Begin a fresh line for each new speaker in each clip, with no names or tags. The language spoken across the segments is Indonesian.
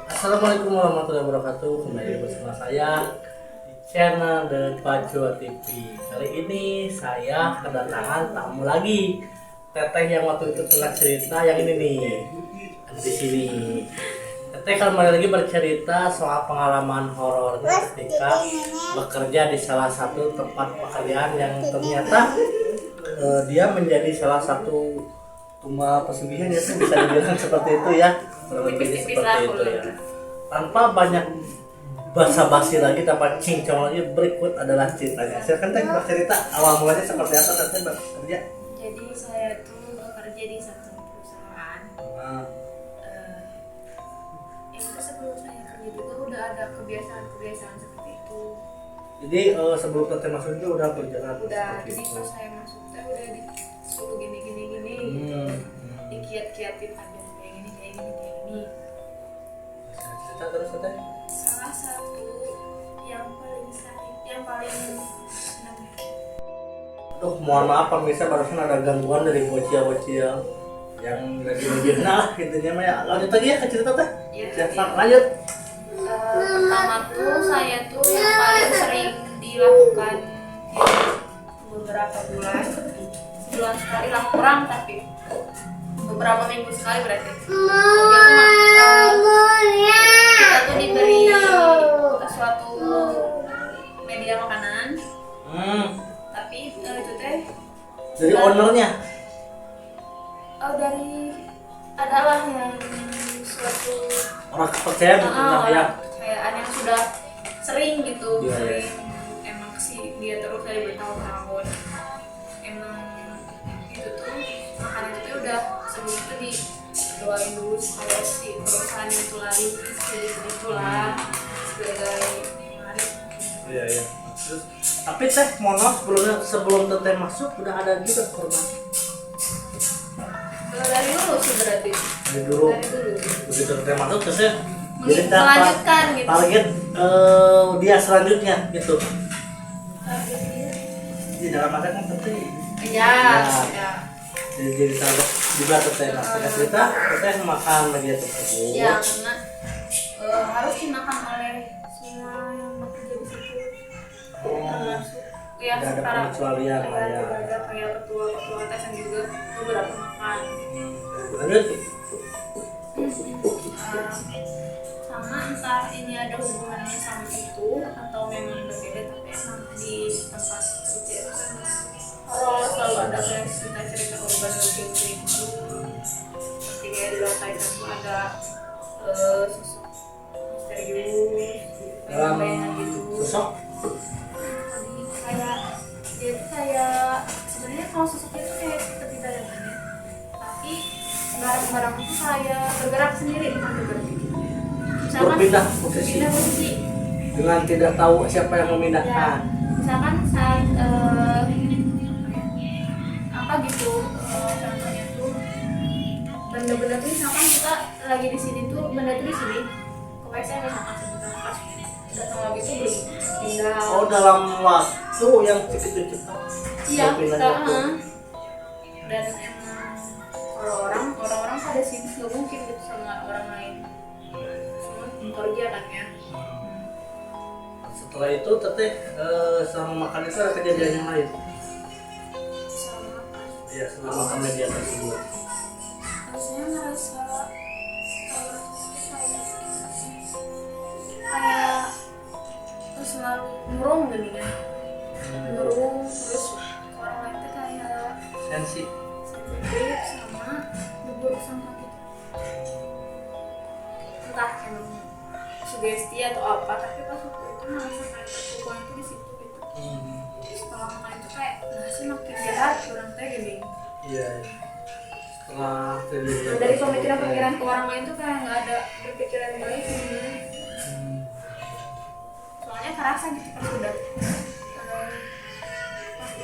Assalamualaikum warahmatullahi wabarakatuh. Kembali bersama saya di channel The Pacua TV. Kali ini saya kedatangan tamu lagi. Teteh yang waktu itu pernah cerita yang ini nih. Di sini. Teteh kembali lagi bercerita soal pengalaman horornya ketika bekerja di salah satu tempat pekerjaan yang ternyata dia menjadi salah satu tumbal pesugihan ya, bisa dibilang seperti itu ya. Lebih seperti itu ya. Tanpa banyak basa-basi lagi, tanpa cincong lagi, berikut adalah ceritanya. Silakan teh bercerita awal mulanya seperti apa teh bekerja.
Jadi saya tuh bekerja di satu perusahaan. Itu sebelum saya kerja juga udah ada kebiasaan seperti itu.
Jadi sebelum teteh masuk itu udah berjalan.
Udah, jadi pas saya masuk teh udah disuruh gini dikiat-kiatin aja kayak gini.
Cerita terus teteh.
Salah satu yang paling
Aduh, mohon maaf pemirsa, barusan ada gangguan dari bocil-bocil yang lagi menjernah lah intinya mah ya. Lanjut lagi ya ke cerita teh.
ya,
Silakan lanjut.
pertama tuh saya tuh yang paling sering dilakukan beberapa bulan, sebulan sekali lah kurang, tapi beberapa minggu sekali berarti. Kita tuh diberi suatu media makanan, tapi itu teh
Dari ownernya.
dari adalah yang suatu
Orang kepercayaan tentang ya.
kayak ada yang sudah sering gitu,
Iya,
sering emang sih dia terus dari bertahun-tahun. Emang itu tuh makanan itu udah sebelum itu didoain dulu supaya si perusahaan itu lari jadi begitulah sebagai mari.
Iya. Terus, tapi teh mohon maaf sebelum teteh masuk udah ada juga korban.
Dari dulu sih berarti.
Dari dulu. Begitu teteh masuk terus ya. Jadi
Melanjutkan gitu.
target dia selanjutnya gitu. Di dalam ada kan teteh.
Iya.
Jadi target juga teteh masuk cerita teteh makan media tersebut.
Ya, karena harus dimakan oleh semua yang bekerja di situ. Termasuk ya
Tidak ada
sekarang
pengecualian lah ya.
tidak ada kayak ketua tes yang juga beberapa makan.
Lanjut.
Sama entah ini ada hubungannya sama itu atau memang berbeda, tapi emang di tempat kerja itu kan kalau selalu ada kayak cerita korban lucu itu seperti kayak di lantai satu ada sosok misterius bayangan gitu.
Sosok
Kayak dia tuh kayak sebenarnya kalau sosoknya tuh kayak seperti bayangannya, tapi barang-barang itu kayak bergerak sendiri, bukan bergerak gitu.
berpindah posisi dengan tidak tahu siapa yang memindahkan.
Misalkan saat apa gitu, contohnya tuh benda-benda tuh misalkan kita lagi di sini tuh benda tuh di sini ke WC misalkan sebentar pas datang lagi tuh belum pindah.
Oh, dalam waktu yang begitu cepat.
Iya,
Berpindah
kita
waktu.
dan emang kalau orang-orang pada sini nggak mungkin gitu sama orang lain, semua kerja kan ya.
Setelah itu teteh selama makan itu ada kejadian yang lain.
Sama
Ya, setelah makan media tersebut.
saya ngerasa kayak selalu murung gini kan, murung terus orang lain tuh kayak
Sensi.
sensitif sama berurusan gitu, entah emang sugesti atau apa, tapi pas waktu itu merasa kayak terpukul itu di situ gitu. Setelah makan itu kayak nasi makin jahat orang teh gini.
Iya. Setelah kejadian
Dari
tersebut,
pemikiran ke orang lain tuh kayak nggak ada berpikiran baik sebenarnya. Soalnya kerasa gitu pas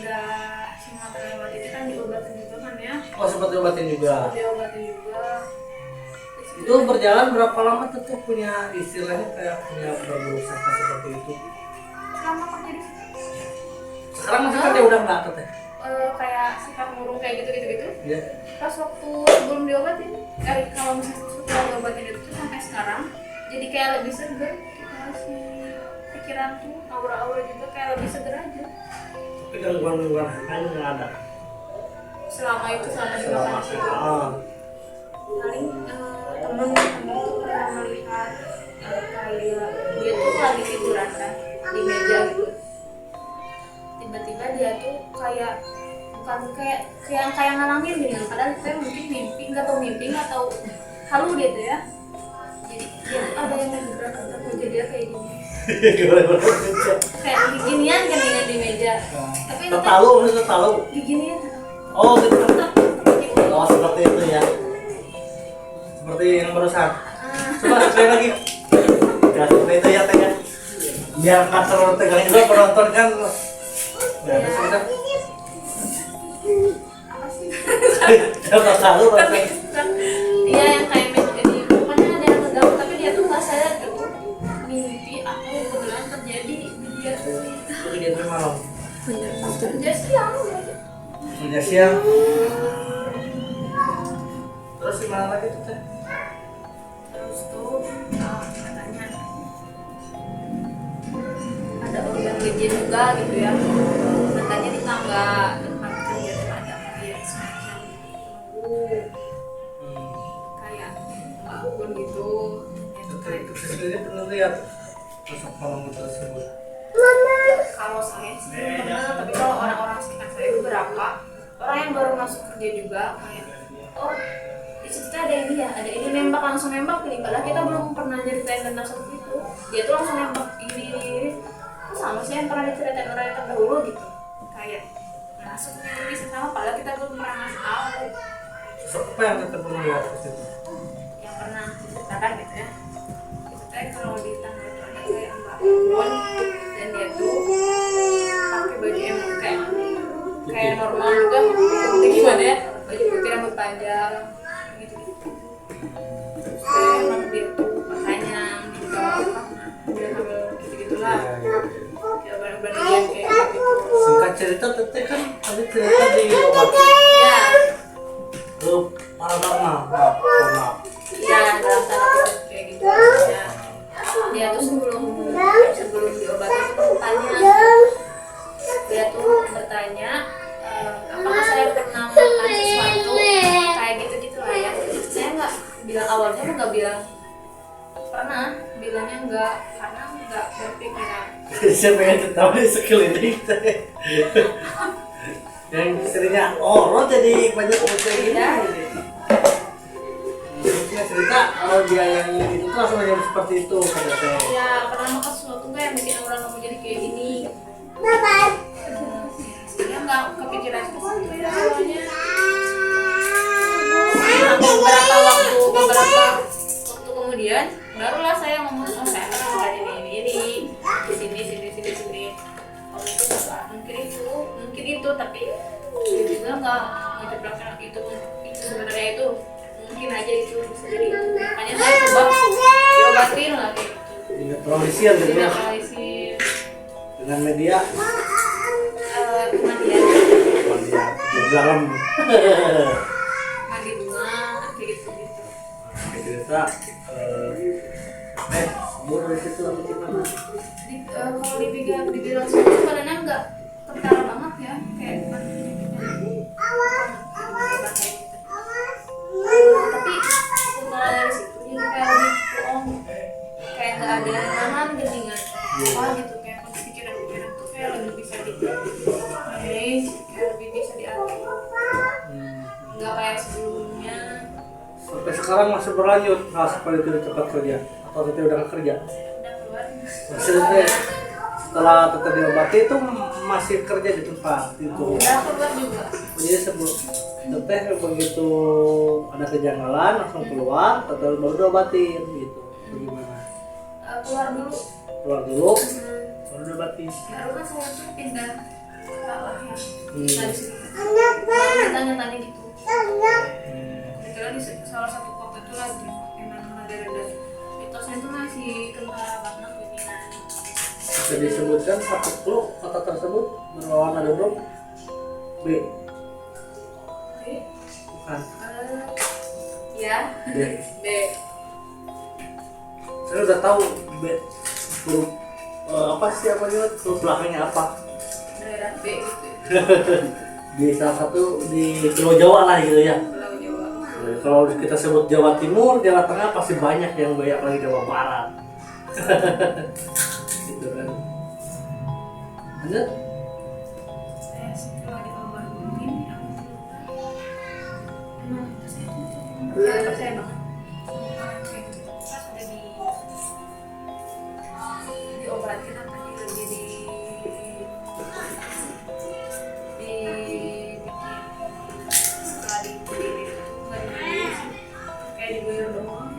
udah semua terlewat itu kan diobatin juga kan ya.
Oh, sempat diobatin juga.
Diobatin juga.
Itu berjalan berapa lama teteh punya istilahnya kayak punya berusaha seperti itu?
Selama kerja di situ
Sekarang masih kerja udah enggak teteh?
kayak sikap murung kayak gitu.
Iya.
Pas waktu sebelum diobatin, kalau misalnya setelah diobatin itu tuh sampai sekarang jadi kayak lebih seger si pikiran tuh, aura-aura juga kayak lebih seger aja
Tapi gangguan-gangguan lain nggak ada.
selama di
Selama
makan itu. Paling temen tuh pernah melihat kayak dia tuh lagi tiduran kan di meja gitu, tiba-tiba dia tuh kayak bukan kayak ngalangin gitu, padahal saya mungkin mimpi nggak tahu halu gitu ya, jadi dia tuh ada yang ngegebrak meja dia kayak gini, kayak ginian kan di meja, tapi itu
Tahu.
diginian.
Oh gitu. Oh seperti itu ya. Seperti yang barusan. Coba sekali lagi. Ya seperti itu ya Teh ya. Biar nggak terlalu tegang juga penonton kan. Ya sudah.
Apa sih?
Coba tahu
Tapi dia yang kayak jadi pokoknya ada yang ngeganggu tapi dia tuh nggak sadar gitu mimpi atau beneran terjadi di dia tuh
Jadi dia malam.
dia siang gitu.
Sudah siang. Terus gimana lagi tuh Teh?
Terus tuh katanya ada organ gaji juga gitu ya, katanya di tangga depan kerja tuh ada kayak semacam kayak apapun gitu itu kayak
Itu sendiri pernah lihat sosok malam tersebut.
kalau saya sih belum pernah, tapi kalau orang-orang sekitar saya beberapa orang yang baru masuk kerja juga kayak oh di situ ada ini ya, ada ini nembak langsung nembak nih, padahal kita belum pernah ceritain tentang seperti itu, dia tuh langsung nembak ini oh, sama sih yang pernah diceritain orang yang terdahulu gitu, kayak langsung bisa sama padahal kita belum pernah ngasih tahu.
Sosok apa yang Teh pernah lihat di situ?
Yang pernah diceritakan gitu ya, itu teh kalau di tangga itu ada kayak mbak perempuan dan dia tuh pakai baju emang kayak normal juga, itu gimana ya, baju putih rambut panjang gitu gitu. Terus emang dia tuh makanya juga apa dia hamil gitu gitulah, ya benar-benar dia kayak gitu.
Singkat cerita Teteh kan tadi cerita di obat
Ya,
ke paranormal.
ya dalam tanda kutip kayak gitu ya. Dia tuh sebelum diobatin tuh bertanya, dia tuh bertanya apakah saya pernah makan sesuatu kayak gitu lah ya. Saya nggak bilang, awalnya nggak bilang pernah, bilangnya nggak karena nggak berpikiran.
Saya pengen ketawa di sekeliling Teh. Yang istrinya lo jadi banyak kayak gini. Terusnya cerita kalau dia yang itu tuh langsung jadi seperti itu kata Teh.
Ya pernah makan sesuatu nggak yang bikin orang kamu jadi kayak gini? Saya nggak kepikiran seperti itu ya awalnya. Beberapa waktu kemudian barulah saya ngomong, oh saya pernah makan ini di sini. Oh mungkin itu tapi dia juga nggak menjelaskan itu sebenarnya itu mungkin aja itu bisa jadi itu. Makanya saya coba diobatin lah kayak gitu.
Dinetralisir gitu ya
Dianalisis
dengan media
kemudian
di dalam
mandi bunga kayak gitu.
cerita umur dari situ atau gimana?
Kalau dibilang seperti badannya nggak kentara banget ya, kayak bukan tapi setelah dari situ jadi kayak lebih plong, kayak nggak ada nahan geningan apa gitu, kayak pikiran-pikiran tuh kayak lebih bisa manage, kayak lebih bisa diatur, nggak kayak sebelumnya.
Sampai sekarang masih berlanjut hal seperti itu di tempat kerja atau Teteh udah nggak kerja?
Udah keluar
Maksudnya setelah Teteh diobati itu masih kerja di tempat itu.
udah keluar juga.
Jadi sebelum Teteh begitu ada kejanggalan langsung keluar, Teteh baru diobatin gitu. Bagaimana?
Keluar dulu.
Keluar dulu, baru diobatin.
Baru kan saya tuh pindah ke bawah ya.
Hmm.
Nah, di sini. Baru ditanya-tanya gitu. Kebetulan di salah satu kota itu lagi emang ada mitosnya itu masih kentara banget pimpinan.
Bisa disebutkan satu klub kota tersebut berwarna double B.
Oke.
Bukan.
Ya.
B.
B.
Saya udah tahu huruf apa sih apa huruf belakangnya apa.
Daerah B gitu ya.
Di salah satu di Pulau Jawa lah gitu ya.
Pulau Jawa.
Kalau kita sebut Jawa Timur, Jawa Tengah pasti banyak yang banyak lagi Jawa Barat. Gitu kan. Lanjut.
Saya setelah di Obat mungkin yang emang saya tuh saya banget. Pas udah diobatin apa juga jadi setelah dibeli itu nggak dimandi kayak diguyur doang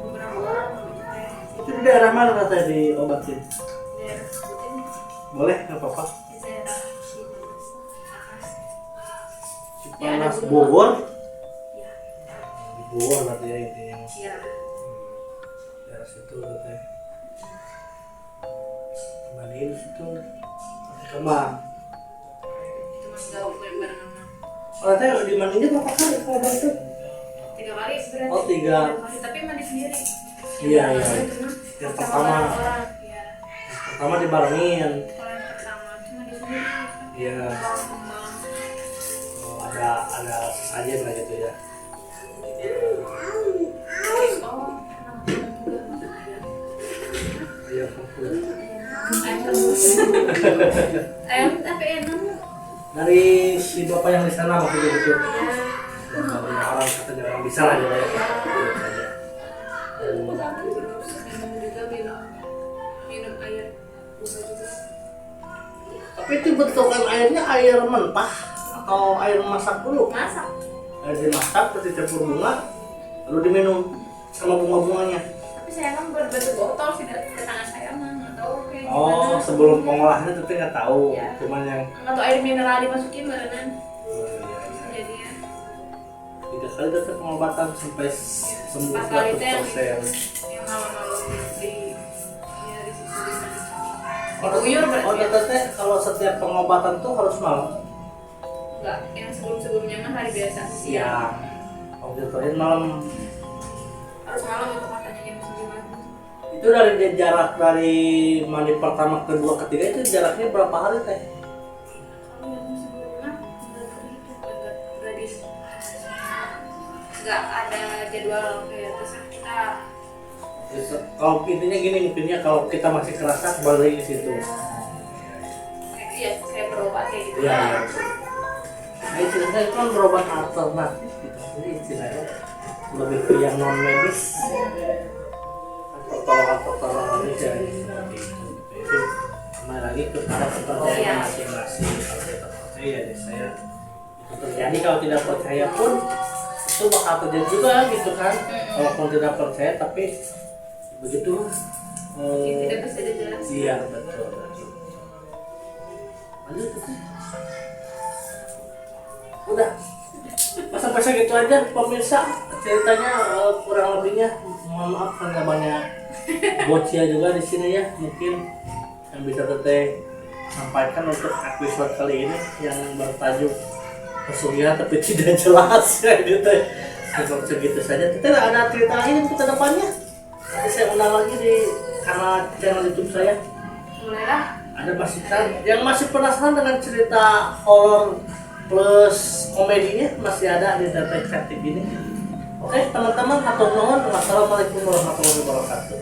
beberapa orang gitu kayak
Itu di daerah mana katanya diobatin?
daerah sebutin
Boleh, nggak apa-apa.
di daerah Cipanas
Cipanas Bogor.
ya
Di Bogor berarti ya intinya.
ya
Daerah situ katanya. Mandiin situ. Pakai kemar.
itu mas gaul bareng sama
Oh, katanya di mandinya berapa kali kalau bantu?
3 kali berarti
Oh, 3.
kali tapi mandi sendiri
Iya, iya.
itu mah
Yang
sama
pertama.
orang ya
Pertama dibarengin.
kalau yang pertama cuma di sendiri
Iya.
kembang
Oh, ada sesajen lah gitu ya.
oh nama juga
Iya, fokus.
ayam rebus ayam tapi enak
Dari si bapak yang di sana waktu itu.
ya
Yang nggak punya orang katanya orang bisa lah gitu ya.
terus minum juga minum air buah juga
Tapi itu bentukan airnya air mentah atau air masak dulu?
masak
Air dimasak terus dicampur bunga lalu diminum sama bunga-bunganya.
tapi saya kan berbentuk botol sih ke tangan saya mah nggak tahu kayak
Oh,
gimana
sebelum pengolahannya tapi nggak tahu.
Ya.
Cuman yang
nggak tahu air mineral dimasukin barengan
iya.
jadinya
3 kali tetap pengobatan sampai sembuh
4 kali teh
100%.
yang malam-malam di ya di situ
Oh,
diguyur berarti ya?
teteh kalau setiap pengobatan tuh harus malam?
enggak yang sebelum-sebelumnya mah hari biasa siang
Siang. Oh gitu, ya malam.
harus malam itu katanya jam 9
Itu dari jarak dari mandi pertama, kedua, ketiga itu jaraknya berapa hari teh?
kalau yang sebelumnya udah di nggak ada jadwal kayak terus kita
Kalau intinya gini, mungkinnya kalau kita masih kerasa kembali ke situ.
iya saya berobat kayak gitu
Iya. Nah, istilahnya itu kan berobat alternatif gitu. Jadi istilahnya lebih ke yang non medis. Pertolongan medis ya. Itu kembali lagi kepada kepercayaan masing-masing. Kalau kita percaya, ya saya itu terjadi. Kalau tidak percaya pun itu bakal terjadi juga gitu kan. Walaupun tidak percaya tapi begitu.
tidak bisa dijelasin
Iya betul. Lanjut. Udah. Masa gitu aja pemirsa ceritanya kurang lebihnya mohon maaf karena banyak bocil juga di sini ya mungkin yang bisa teteh sampaikan untuk episode kali ini yang bertajuk pesugihan tapi tidak jelas ya gitu. Cukup segitu saja. Teteh ada cerita lagi untuk ke depannya. Nanti saya undang lagi di kanal channel YouTube saya.
mulailah
Ada yang masih penasaran dengan cerita horor plus komedinya masih ada di Teteh Cantik ini. Oke teman-teman, hatur nuhun. Wassalamualaikum warahmatullahi wabarakatuh.